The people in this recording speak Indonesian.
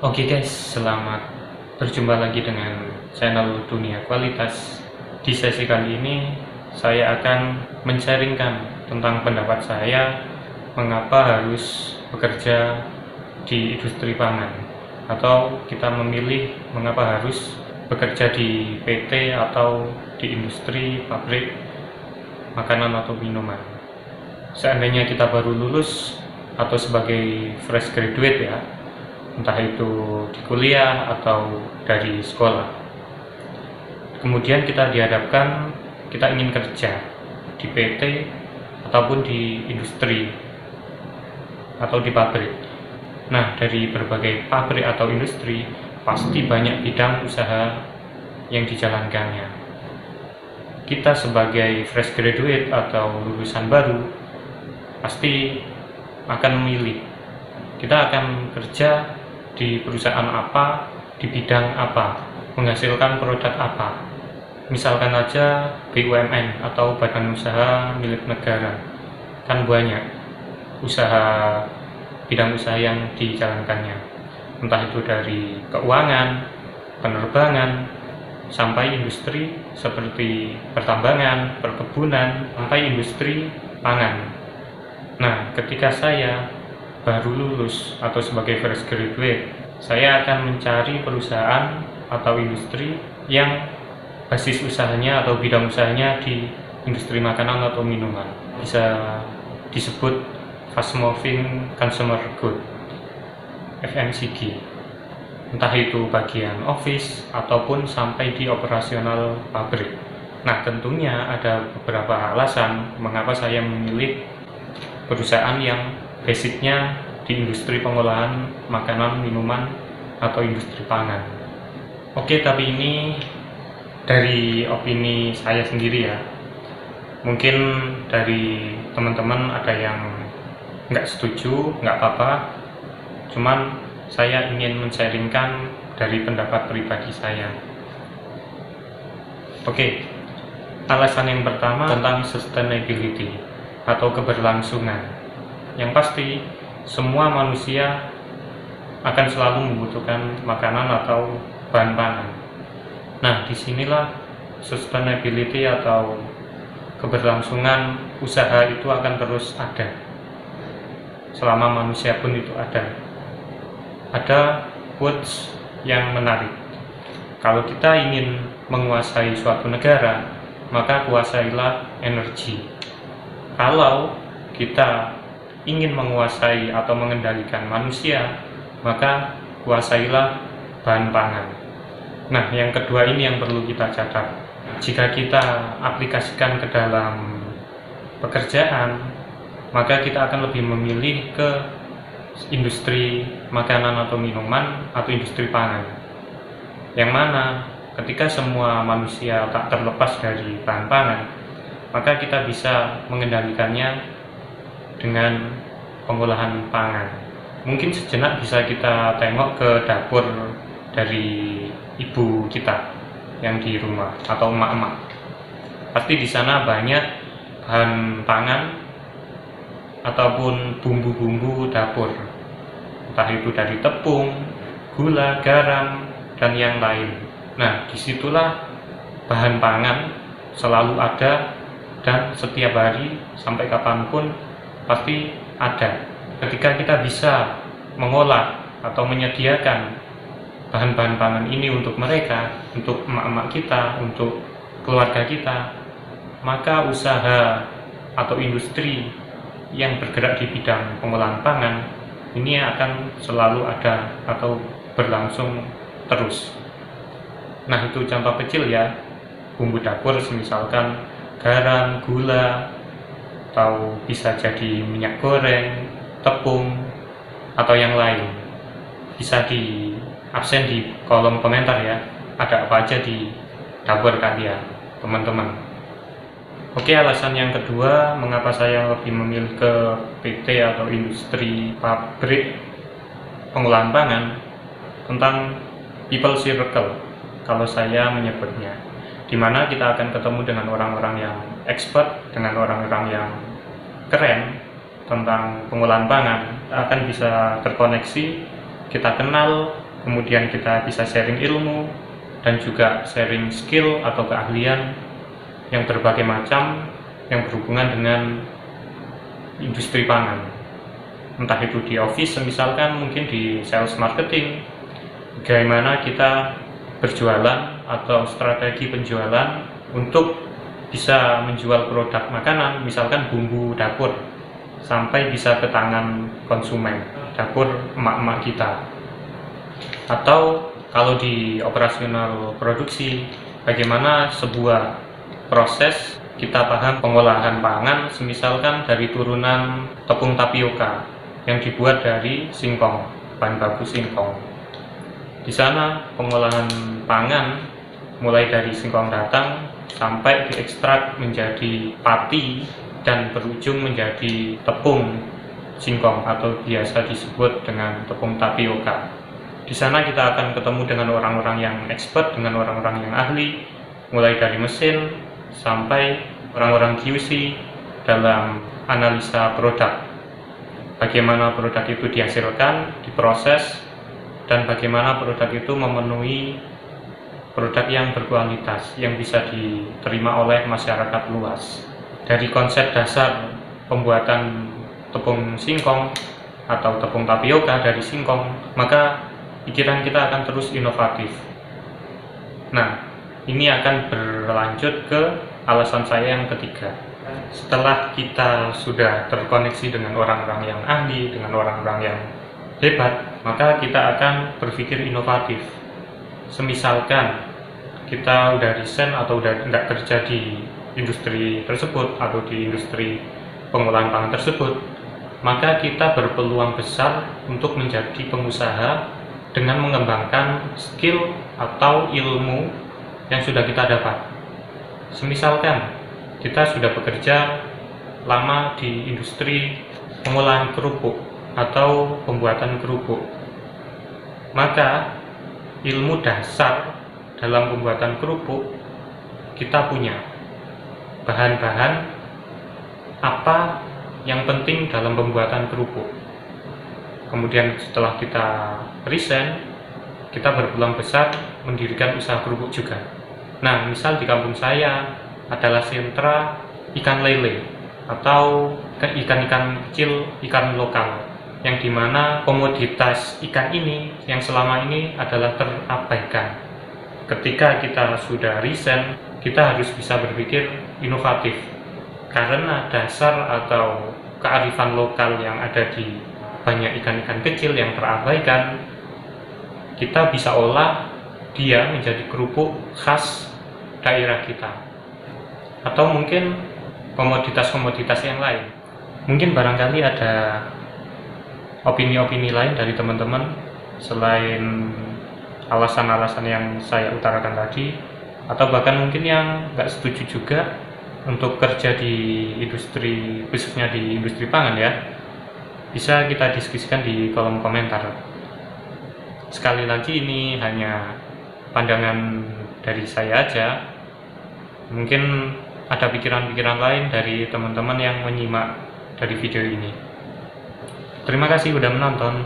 Oke guys, selamat berjumpa lagi dengan channel Dunia Kualitas. Di sesi kali ini, saya akan men-sharingkan tentang pendapat saya mengapa harus bekerja di industri pangan, atau kita memilih mengapa harus bekerja di PT atau di industri pabrik makanan atau minuman. Seandainya kita baru lulus atau sebagai fresh graduate ya, entah itu di kuliah atau dari sekolah. Kemudian kita dihadapkan kita ingin kerja di PT ataupun di industri atau di pabrik. Nah, dari berbagai pabrik atau industri pasti banyak bidang usaha yang dijalankannya. Kita sebagai fresh graduate atau lulusan baru pasti akan memilih kita akan kerja di perusahaan apa, di bidang apa, menghasilkan produk apa. Misalkan aja BUMN atau badan usaha milik negara, kan banyak usaha, bidang usaha yang dijalankannya, entah itu dari keuangan, penerbangan, sampai industri seperti pertambangan, perkebunan, sampai industri pangan. Nah, ketika saya baru lulus atau sebagai fresh graduate, saya akan mencari perusahaan atau industri yang basis usahanya atau bidang usahanya di industri makanan atau minuman. Bisa disebut fast moving consumer good, FMCG. Entah itu bagian office ataupun sampai di operasional pabrik. Nah, tentunya ada beberapa alasan mengapa saya memilih perusahaan yang basicnya di industri pengolahan makanan, minuman, atau industri pangan. Oke, tapi ini dari opini saya sendiri ya. Mungkin dari teman-teman ada yang nggak setuju, nggak apa-apa. Cuman saya ingin men-sharingkan dari pendapat pribadi saya. Oke, alasan yang pertama tentang sustainability atau keberlangsungan. Yang pasti, semua manusia akan selalu membutuhkan makanan atau bahan pangan. Nah, disinilah sustainability atau keberlangsungan usaha itu akan terus ada. Selama manusia pun itu ada. Ada quotes yang menarik. Kalau kita ingin menguasai suatu negara, maka kuasailah energi. Kalau kita ingin menguasai atau mengendalikan manusia, maka kuasailah bahan pangan. Nah, yang kedua ini yang perlu kita catat. Jika kita aplikasikan ke dalam pekerjaan, maka kita akan lebih memilih ke industri makanan atau minuman atau industri pangan. Yang mana ketika semua manusia tak terlepas dari bahan pangan, maka kita bisa mengendalikannya dengan pengolahan pangan. Mungkin sejenak bisa kita tengok ke dapur dari ibu kita yang di rumah atau emak-emak. Pasti di sana banyak bahan pangan ataupun bumbu-bumbu dapur. Entah itu dari tepung, gula, garam, dan yang lain. Nah, disitulah bahan pangan selalu ada dan setiap hari sampai kapanpun pasti ada. Ketika kita bisa mengolah atau menyediakan bahan-bahan pangan ini untuk mereka, untuk emak-emak kita, untuk keluarga kita, maka usaha atau industri yang bergerak di bidang pengolahan pangan ini akan selalu ada atau berlangsung terus. Nah, itu contoh kecil ya, bumbu dapur misalkan garam, gula, atau bisa jadi minyak goreng, tepung, atau yang lain. Bisa di absen di kolom komentar ya, ada apa aja di dapur kalian, teman-teman. Oke, alasan yang kedua mengapa saya lebih memilih ke PT atau industri pabrik pengolahan pangan, tentang people circle kalau saya menyebutnya, dimana kita akan ketemu dengan orang-orang yang expert, dengan orang-orang yang keren tentang pengolahan pangan, akan bisa terkoneksi, kita kenal, kemudian kita bisa sharing ilmu dan juga sharing skill atau keahlian yang berbagai macam yang berhubungan dengan industri pangan, entah itu di office misalkan, mungkin di sales marketing, bagaimana kita berjualan atau strategi penjualan untuk bisa menjual produk makanan, misalkan bumbu dapur, sampai bisa ke tangan konsumen, dapur emak-emak kita. Atau kalau di operasional produksi, bagaimana sebuah proses kita paham pengolahan pangan, semisalkan dari turunan tepung tapioka yang dibuat dari singkong, bahan baku singkong. Di sana pengolahan pangan mulai dari singkong datang sampai diekstrak menjadi pati dan berujung menjadi tepung singkong atau biasa disebut dengan tepung tapioka. Di sana kita akan ketemu dengan orang-orang yang expert, dengan orang-orang yang ahli, mulai dari mesin sampai orang-orang QC dalam analisa produk. Bagaimana produk itu dihasilkan, diproses, dan bagaimana produk itu memenuhi produk yang berkualitas yang bisa diterima oleh masyarakat luas. Dari konsep dasar pembuatan tepung singkong atau tepung tapioka dari singkong, maka pikiran kita akan terus inovatif. Nah, ini akan berlanjut ke alasan saya yang ketiga. Setelah kita sudah terkoneksi dengan orang-orang yang ahli, dengan orang-orang yang hebat, maka kita akan berpikir inovatif. Semisalkan kita udah resign atau udah nggak kerja di industri tersebut atau di industri pengolahan pangan tersebut, maka kita berpeluang besar untuk menjadi pengusaha dengan mengembangkan skill atau ilmu yang sudah kita dapat. Semisalkan kita sudah bekerja lama di industri pengolahan kerupuk atau pembuatan kerupuk, maka ilmu dasar dalam pembuatan kerupuk kita punya. Bahan-bahan apa yang penting dalam pembuatan kerupuk. Kemudian setelah kita resign, kita berpeluang besar mendirikan usaha kerupuk juga. Nah, misal di kampung saya adalah sentra ikan lele atau ikan-ikan kecil, ikan lokal, yang dimana komoditas ikan ini yang selama ini adalah terabaikan. Ketika kita sudah resign, kita harus bisa berpikir inovatif, karena dasar atau kearifan lokal yang ada di banyak ikan-ikan kecil yang terabaikan, kita bisa olah dia menjadi kerupuk khas daerah kita, atau mungkin komoditas-komoditas yang lain. Mungkin barangkali ada opini-opini lain dari teman-teman selain alasan-alasan yang saya utarakan tadi, atau bahkan mungkin yang nggak setuju juga untuk kerja di industri, khususnya di industri pangan ya, bisa kita diskusikan di kolom komentar. Sekali lagi, ini hanya pandangan dari saya aja. Mungkin ada pikiran-pikiran lain dari teman-teman yang menyimak dari video ini. Terima kasih sudah menonton.